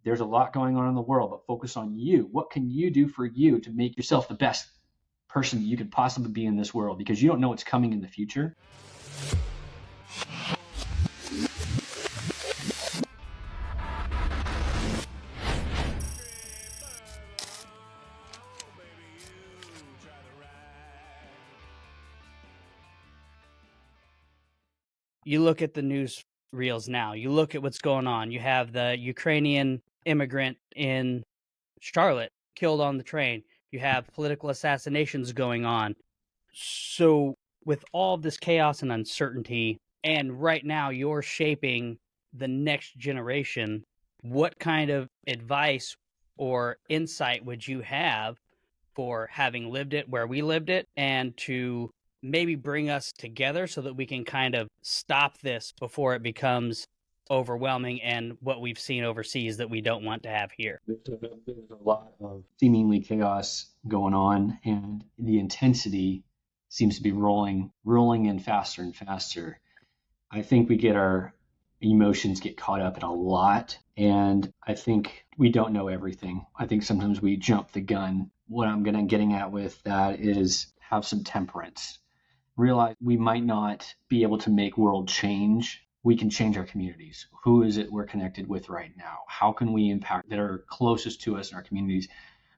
There's a lot going on in the world, but focus on you. What can you do for you to make yourself the best person you could possibly be in this world? Because you don't know what's coming in the future. You look at the news reels now. You look at what's going on. You have the Ukrainian immigrant in Charlotte killed on the train. You have political assassinations going on. So with all this chaos and uncertainty, and right now you're shaping the next generation, what kind of advice or insight would you have for having lived it where we lived it, and to maybe bring us together so that we can kind of stop this before it becomes overwhelming and what we've seen overseas that we don't want to have here? There's a lot of seemingly chaos going on, and the intensity seems to be rolling in faster and faster. I think we get our emotions get caught up in a lot, and I think we don't know everything. I think sometimes we jump the gun. What I'm getting at with that is have some temperance. Realize we might not be able to make world change. We can change our communities. Who is it we're connected with right now? How can we impact that are closest to us in our communities?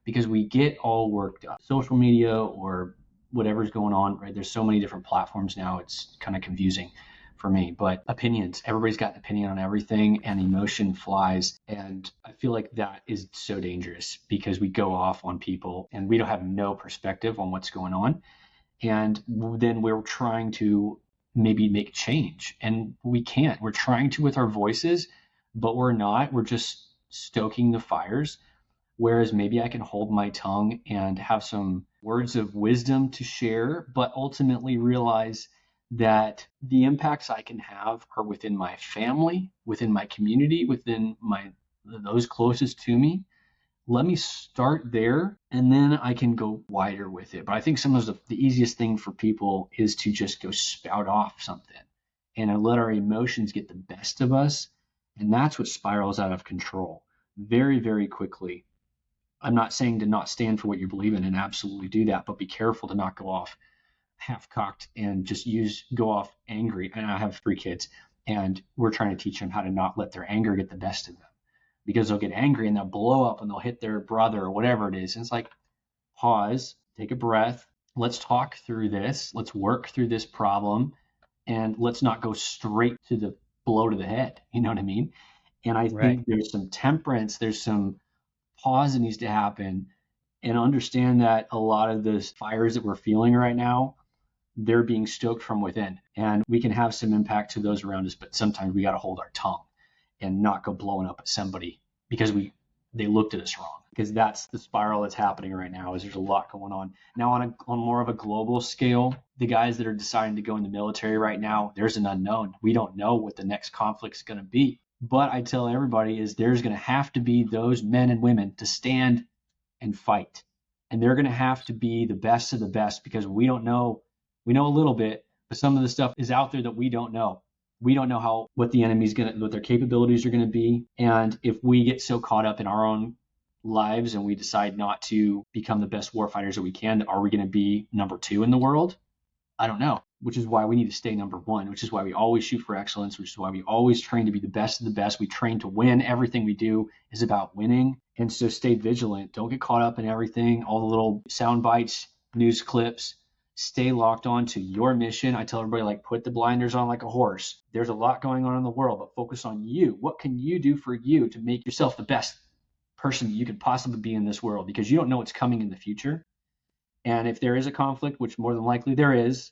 Because we get all worked up. Social media or whatever's going on, right? There's so many different platforms now. It's kind of confusing for me, but opinions, everybody's got an opinion on everything, and emotion flies. And I feel like that is so dangerous because we go off on people and we don't have no perspective on what's going on. And then we're trying to maybe make change, and we can't. We're trying to with our voices, but we're not. We're just stoking the fires. Whereas maybe I can hold my tongue and have some words of wisdom to share, but ultimately realize that the impacts I can have are within my family, within my community, within those closest to me. Let me start there, and then I can go wider with it. But I think sometimes the easiest thing for people is to just go spout off something and let our emotions get the best of us. And that's what spirals out of control very, very quickly. I'm not saying to not stand for what you believe in, and absolutely do that, but be careful to not go off half-cocked and just go off angry. And I have 3 kids, and we're trying to teach them how to not let their anger get the best of them, because they'll get angry and they'll blow up and they'll hit their brother or whatever it is. And it's like, pause, take a breath. Let's talk through this. Let's work through this problem, and let's not go straight to the blow to the head. You know what I mean? And I think there's some temperance, there's some pause that needs to happen, and understand that a lot of the fires that we're feeling right now, they're being stoked from within, and we can have some impact to those around us, but sometimes we got to hold our tongue and not go blowing up at somebody because they looked at us wrong. Because that's the spiral that's happening right now. Is there's a lot going on now on more of a global scale. The guys that are deciding to go in the military right now, there's an unknown. We don't know what the next conflict is going to be. But I tell everybody is there's going to have to be those men and women to stand and fight, and they're going to have to be the best of the best, because we don't know. We know a little bit, but some of the stuff is out there that we don't know. We don't know what the enemy's what their capabilities are going to be. And if we get so caught up in our own lives and we decide not to become the best warfighters that we can, are we going to be number 2 in the world? I don't know, which is why we need to stay number 1, which is why we always shoot for excellence, which is why we always train to be the best of the best. We train to win. Everything we do is about winning. And so stay vigilant. Don't get caught up in everything, all the little sound bites, news clips. Stay locked on to your mission. I tell everybody, put the blinders on like a horse. There's a lot going on in the world, but focus on you. What can you do for you to make yourself the best person you could possibly be in this world? Because you don't know what's coming in the future. And if there is a conflict, which more than likely there is,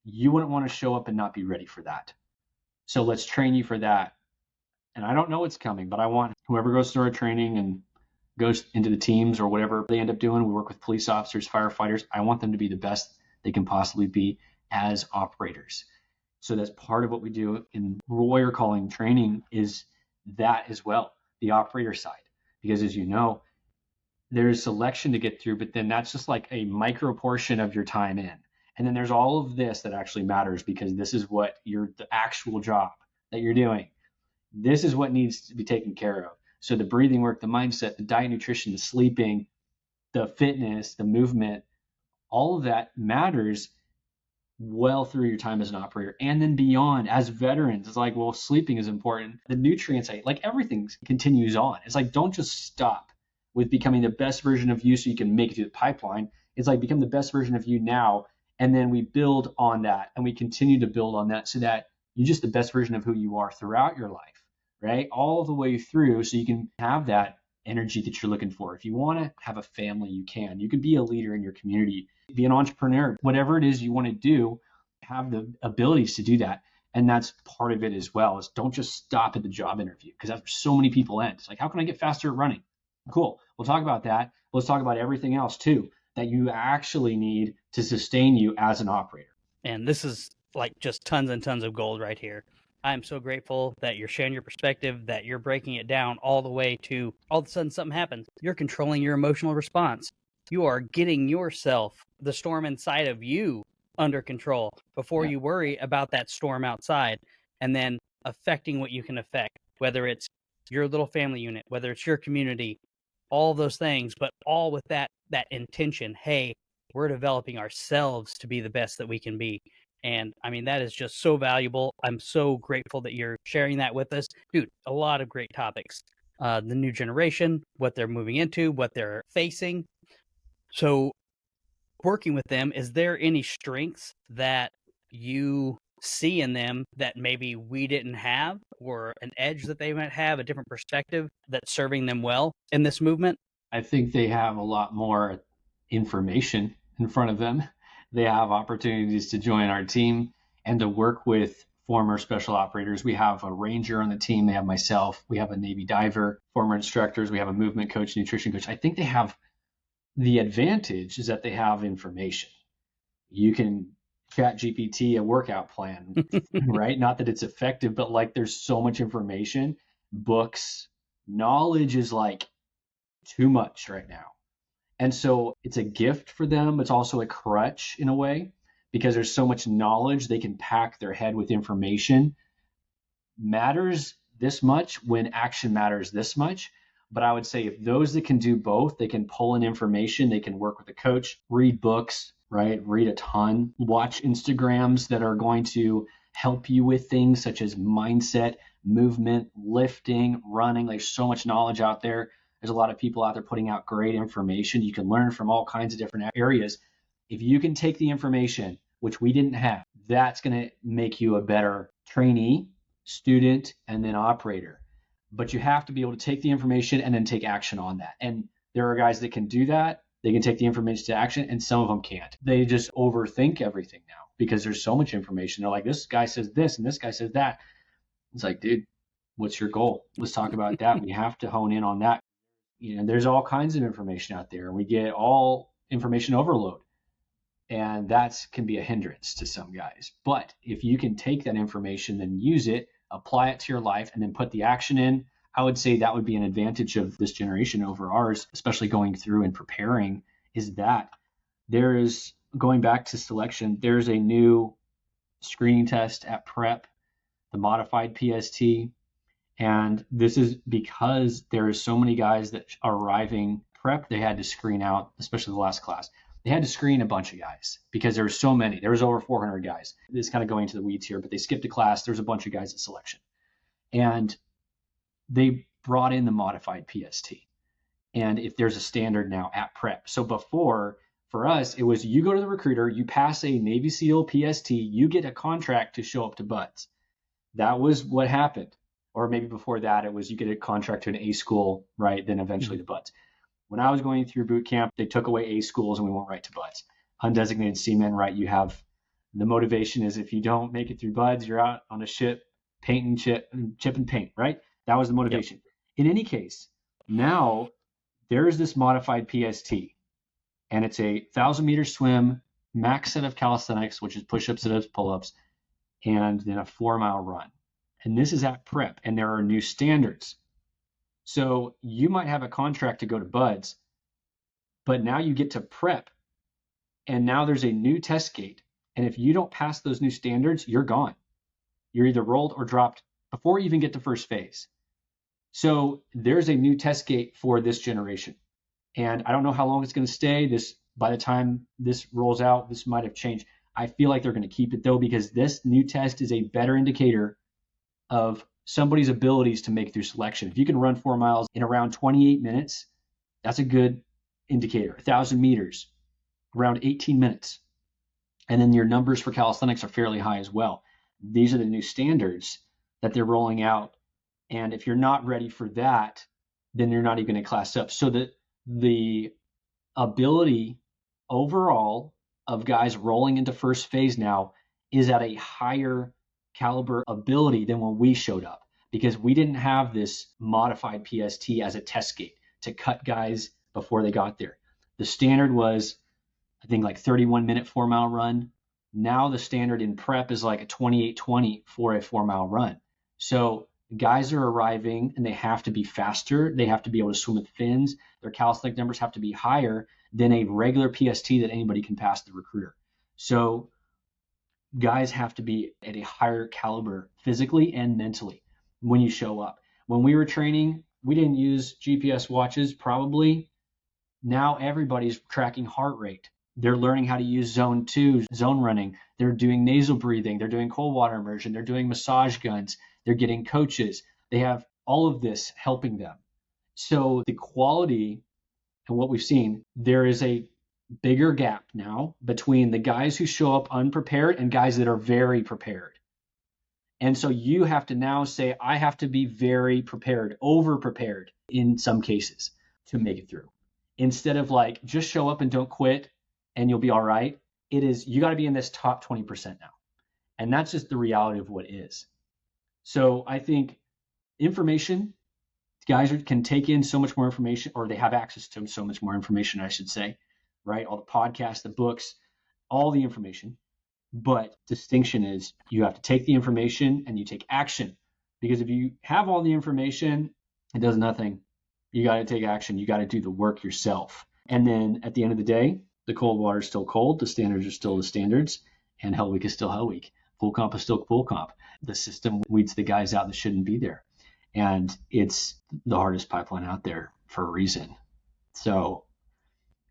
you wouldn't want to show up and not be ready for that. So let's train you for that. And I don't know what's coming, but I want whoever goes through our training and goes into the teams or whatever they end up doing. We work with police officers, firefighters. I want them to be the best they can possibly be as operators. So that's part of what we do in warrior calling training, is that as well, the operator side. Because as you know, there's selection to get through, but then that's just like a micro portion of your time in. And then there's all of this that actually matters, because this is what the actual job that you're doing. This is what needs to be taken care of. So the breathing work, the mindset, the diet, nutrition, the sleeping, the fitness, the movement, all of that matters well through your time as an operator and then beyond as veterans. It's like, well, sleeping is important. The nutrients, like everything continues on. It's like, don't just stop with becoming the best version of you so you can make it through the pipeline. It's like, become the best version of you now. And then we build on that and we continue to build on that so that you're just the best version of who you are throughout your life, right? All the way through so you can have that energy that you're looking for. If you want to have a family, you can. You could be a leader in your community, be an entrepreneur, whatever it is you want to do, have the abilities to do that. And that's part of it as well, is don't just stop at the job interview, because that's where so many people end. It's like, how can I get faster at running? Cool. We'll talk about that. Let's talk about everything else too that you actually need to sustain you as an operator. And this is like just tons and tons of gold right here. I'm so grateful that you're sharing your perspective, that you're breaking it down all the way to all of a sudden something happens. You're controlling your emotional response. You are getting yourself, the storm inside of you, under control before you worry about that storm outside, and then affecting what you can affect, whether it's your little family unit, whether it's your community, all those things, but all with that intention. Hey, we're developing ourselves to be the best that we can be. And I mean, that is just so valuable. I'm so grateful that you're sharing that with us. Dude, a lot of great topics. The new generation, what they're moving into, what they're facing. So working with them, is there any strengths that you see in them that maybe we didn't have, or an edge that they might have, a different perspective that's serving them well in this movement? I think they have a lot more information in front of them. They have opportunities to join our team and to work with former special operators. We have a ranger on the team. They have myself. We have a Navy diver, former instructors. We have a movement coach, nutrition coach. I think they have, the advantage is that they have information. You can chat GPT a workout plan, right? Not that it's effective, but like there's so much information, books, knowledge is like too much right now. And so it's a gift for them. It's also a crutch in a way, because there's so much knowledge they can pack their head with. Information matters this much when action matters this much. But I would say if those that can do both, they can pull in information, they can work with a coach, read books, right? Read a ton, watch Instagrams that are going to help you with things such as mindset, movement, lifting, running. There's so much knowledge out there. There's a lot of people out there putting out great information. You can learn from all kinds of different areas. If you can take the information, which we didn't have, that's going to make you a better trainee, student, and then operator. But you have to be able to take the information and then take action on that. And there are guys that can do that. They can take the information to action, and some of them can't. They just overthink everything now because there's so much information. They're like, this guy says this and this guy says that. It's like, dude, what's your goal? Let's talk about that. We have to hone in on that. There's all kinds of information out there, and we get all information overload. And that can be a hindrance to some guys. But if you can take that information, then use it, apply it to your life, and then put the action in, I would say that would be an advantage of this generation over ours, especially going through and preparing, is that there is, going back to selection, there's a new screening test at prep, the modified PST. And this is because there are so many guys that are arriving prep, they had to screen out, especially the last class. They had to screen a bunch of guys because there were so many. There was over 400 guys. This is kind of going to the weeds here, but they skipped a class. There's a bunch of guys at selection. And they brought in the modified PST. And if there's a standard now at prep. So before, for us, it was you go to the recruiter, you pass a Navy SEAL PST, you get a contract to show up to BUD/S. That was what happened. Or maybe before that, it was you get a contract to an A school, right? Then eventually to BUD/S. When I was going through boot camp, they took away A schools and we went right to BUD/S. Undesignated seamen, right? You have the motivation is if you don't make it through BUD/S, you're out on a ship, painting chip and paint, right? That was the motivation. Yep. In any case, now there's this modified PST, and it's a 1,000-meter swim, max set of calisthenics, which is push-ups and pull-ups, and then a 4-mile run. And this is at prep, and there are new standards. So you might have a contract to go to BUD/S, but now you get to prep, and now there's a new test gate. And if you don't pass those new standards, you're gone. You're either rolled or dropped before you even get to first phase. So there's a new test gate for this generation. And I don't know how long it's going to stay. By the time this rolls out, this might have changed. I feel like they're going to keep it though, because this new test is a better indicator of somebody's abilities to make through selection. If you can run 4 miles in around 28 minutes, that's a good indicator. 1,000 meters, around 18 minutes. And then your numbers for calisthenics are fairly high as well. These are the new standards that they're rolling out. And if you're not ready for that, then you're not even going to class up. So the ability overall of guys rolling into first phase now is at a higher caliber ability than when we showed up, because we didn't have this modified PST as a test gate to cut guys before they got there. The standard was, I think, like 31-minute 4-mile run. Now the standard in prep is like a 28:20 for a 4-mile run. So guys are arriving and they have to be faster. They have to be able to swim with fins. Their calisthenic numbers have to be higher than a regular PST that anybody can pass the recruiter. So guys have to be at a higher caliber physically and mentally when you show up. When we were training, we didn't use GPS watches probably. Now everybody's tracking heart rate. They're learning how to use zone 2, zone running. They're doing nasal breathing. They're doing cold water immersion. They're doing massage guns. They're getting coaches. They have all of this helping them. So the quality and what we've seen, there is a bigger gap now between the guys who show up unprepared and guys that are very prepared. And so you have to now say, I have to be very prepared, over prepared in some cases to make it through. Instead of like, just show up and don't quit and you'll be all right. It is, you got to be in this top 20% now. And that's just the reality of what is. So I think information, guys can take in so much more information, or they have access to so much more information, I should say, right? All the podcasts, the books, all the information. But distinction is you have to take the information and you take action. Because if you have all the information, it does nothing. You got to take action. You got to do the work yourself. And then at the end of the day, the cold water is still cold. The standards are still the standards. And Hell Week is still Hell Week. Full comp is still full comp. The system weeds the guys out that shouldn't be there. And it's the hardest pipeline out there for a reason. So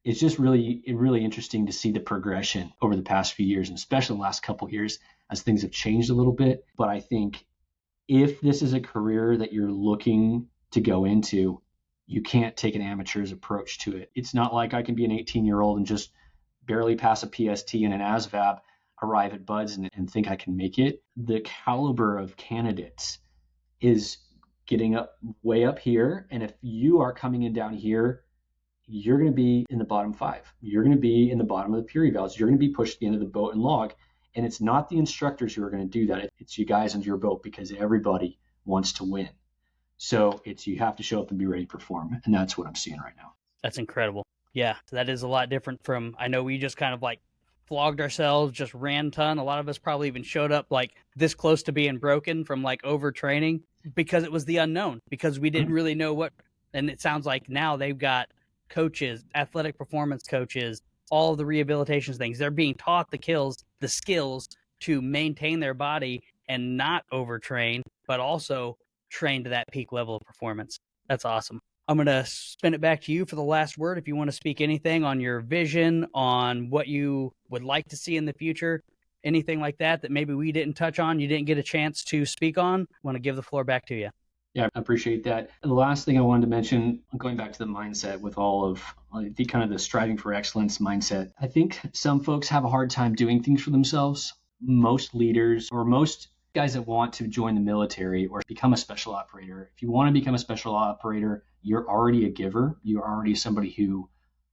it's just really interesting to see the progression over the past few years, and especially the last couple of years as things have changed a little bit. But I think if this is a career that you're looking to go into, you can't take an amateur's approach to it. It's not like I can be an 18-year-old and just barely pass a PST and an ASVAB, arrive at BUDS and think I can make it. The caliber of candidates is getting up way up here. And if you are coming in down here, you're going to be in the bottom 5. You're going to be in the bottom of the peer evals. You're going to be pushed to the end of the boat and log. And it's not the instructors who are going to do that. It's you guys under your boat, because everybody wants to win. So it's, you have to show up and be ready to perform. And that's what I'm seeing right now. That's incredible. Yeah, that is a lot different from, I know we just kind of like flogged ourselves, just ran ton. A lot of us probably even showed up like this close to being broken from like overtraining because it was the unknown, because we didn't really know what, and it sounds like now they've got coaches, athletic performance coaches, all of the rehabilitation things. They're being taught the skills to maintain their body and not overtrain, but also train to that peak level of performance. That's awesome. I'm going to spin it back to you for the last word. If you want to speak anything on your vision, on what you would like to see in the future, anything like that maybe we didn't touch on, you didn't get a chance to speak on, I want to give the floor back to you. Yeah, I appreciate that. And the last thing I wanted to mention, going back to the mindset with all of the kind of the striving for excellence mindset, I think some folks have a hard time doing things for themselves. Most leaders, or most guys that want to join the military or become a special operator, if you want to become a special operator, you're already a giver. You're already somebody who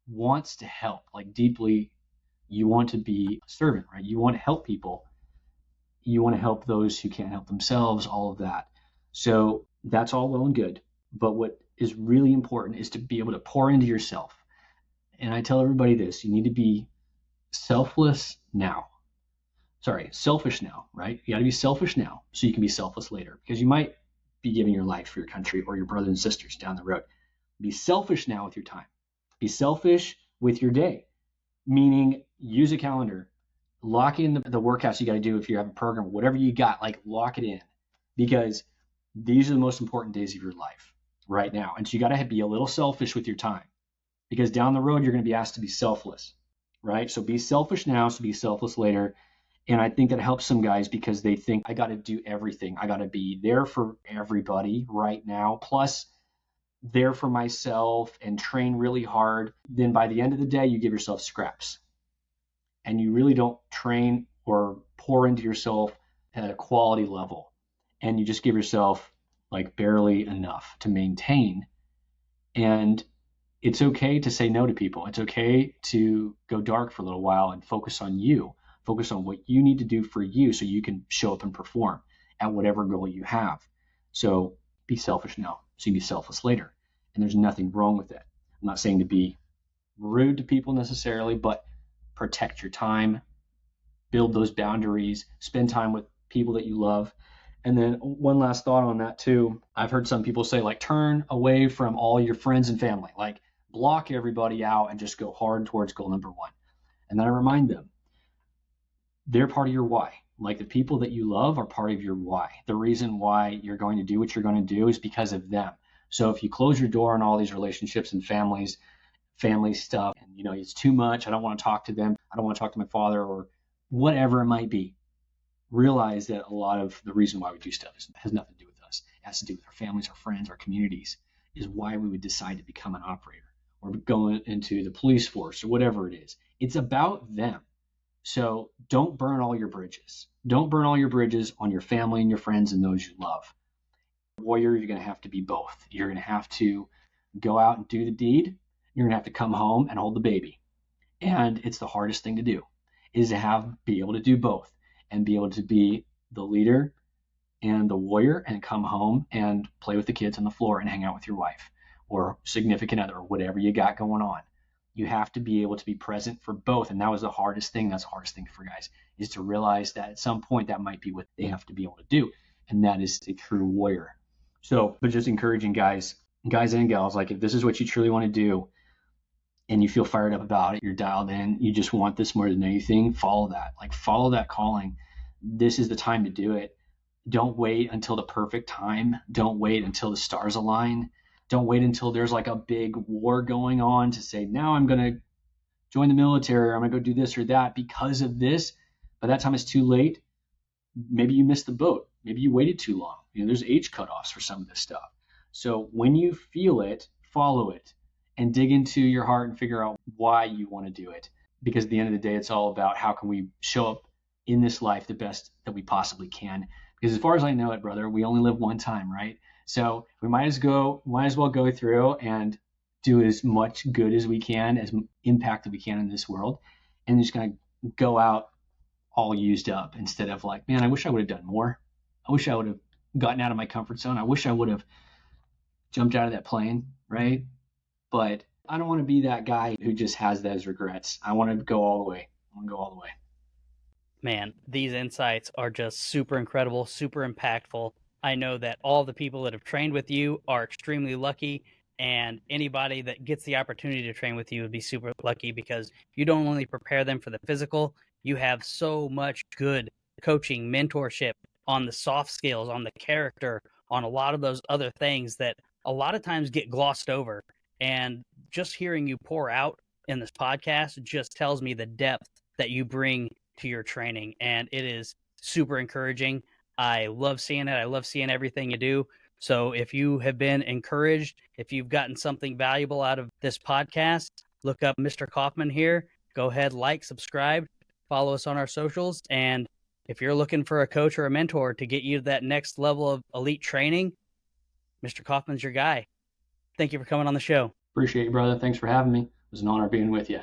wants to help, like deeply. You want to be a servant, right? You want to help people. You want to help those who can't help themselves, all of that. So that's all well and good. But what is really important is to be able to pour into yourself. And I tell everybody this, you need to be selfish now, right? You got to be selfish now so you can be selfless later, because you might be giving your life for your country or your brothers and sisters down the road. Be selfish now with your time. Be selfish with your day, meaning use a calendar, lock in the workouts you got to do. If you have a program, whatever you got, like lock it in, because these are the most important days of your life. right now. And so you got to be a little selfish with your time, because down the road, you're going to be asked to be selfless, right? So be selfish now, so be selfless later. And I think that helps some guys because they think, I got to do everything. I got to be there for everybody right now, plus there for myself and train really hard. Then by the end of the day, you give yourself scraps and you really don't train or pour into yourself at a quality level. And you just give yourself like barely enough to maintain. And it's okay to say no to people. It's okay to go dark for a little while and focus on you. Focus on what you need to do for you so you can show up and perform at whatever goal you have. So be selfish now, so you can be selfless later. And there's nothing wrong with that. I'm not saying to be rude to people necessarily, but protect your time, build those boundaries, spend time with people that you love. And then one last thought on that too. I've heard some people say, like, turn away from all your friends and family, like block everybody out and just go hard towards goal number one. And then I remind them, they're part of your why. Like, the people that you love are part of your why. The reason why you're going to do what you're going to do is because of them. So if you close your door on all these relationships and family stuff, and it's too much, I don't want to talk to them, I don't want to talk to my father, or whatever it might be, realize that a lot of the reason why we do stuff has nothing to do with us. It has to do with our families, our friends, our communities, is why we would decide to become an operator or go into the police force or whatever it is. It's about them. So don't burn all your bridges. Don't burn all your bridges on your family and your friends and those you love. Warrior, you're going to have to be both. You're going to have to go out and do the deed. You're going to have to come home and hold the baby. And it's the hardest thing to do, is to be able to do both and be able to be the leader and the warrior and come home and play with the kids on the floor and hang out with your wife or significant other or whatever you got going on. You have to be able to be present for both. And that was the hardest thing. That's the hardest thing for guys, is to realize that at some point that might be what they have to be able to do. And that is a true warrior. So, but just encouraging guys and gals, like, if this is what you truly want to do and you feel fired up about it, you're dialed in, you just want this more than anything, follow that. Like, follow that calling. This is the time to do it. Don't wait until the perfect time. Don't wait until the stars align. Don't wait until there's like a big war going on to say, now I'm going to join the military, or I'm going to go do this or that because of this. By that time, it's too late. Maybe you missed the boat. Maybe you waited too long. There's age cutoffs for some of this stuff. So when you feel it, follow it and dig into your heart and figure out why you want to do it. Because at the end of the day, it's all about how can we show up in this life the best that we possibly can. Because as far as I know it, brother, we only live one time, right? So we might as well go through and do as much good as we can, as impact that we can in this world, and just kind of go out all used up instead of like, man, I wish I would have done more. I wish I would have gotten out of my comfort zone. I wish I would have jumped out of that plane, right? But I don't want to be that guy who just has those regrets. I want to go all the way. Man, these insights are just super incredible, super impactful. I know that all the people that have trained with you are extremely lucky, and anybody that gets the opportunity to train with you would be super lucky, because you don't only prepare them for the physical, you have so much good coaching, mentorship on the soft skills, on the character, on a lot of those other things that a lot of times get glossed over. And just hearing you pour out in this podcast just tells me the depth that you bring to your training, and it is super encouraging. I love seeing it. I love seeing everything you do. So if you have been encouraged, if you've gotten something valuable out of this podcast, look up Mr. Kauffman here. Go ahead, like, subscribe, follow us on our socials. And if you're looking for a coach or a mentor to get you to that next level of elite training, Mr. Kauffman's your guy. Thank you for coming on the show. Appreciate you, brother. Thanks for having me. It was an honor being with you.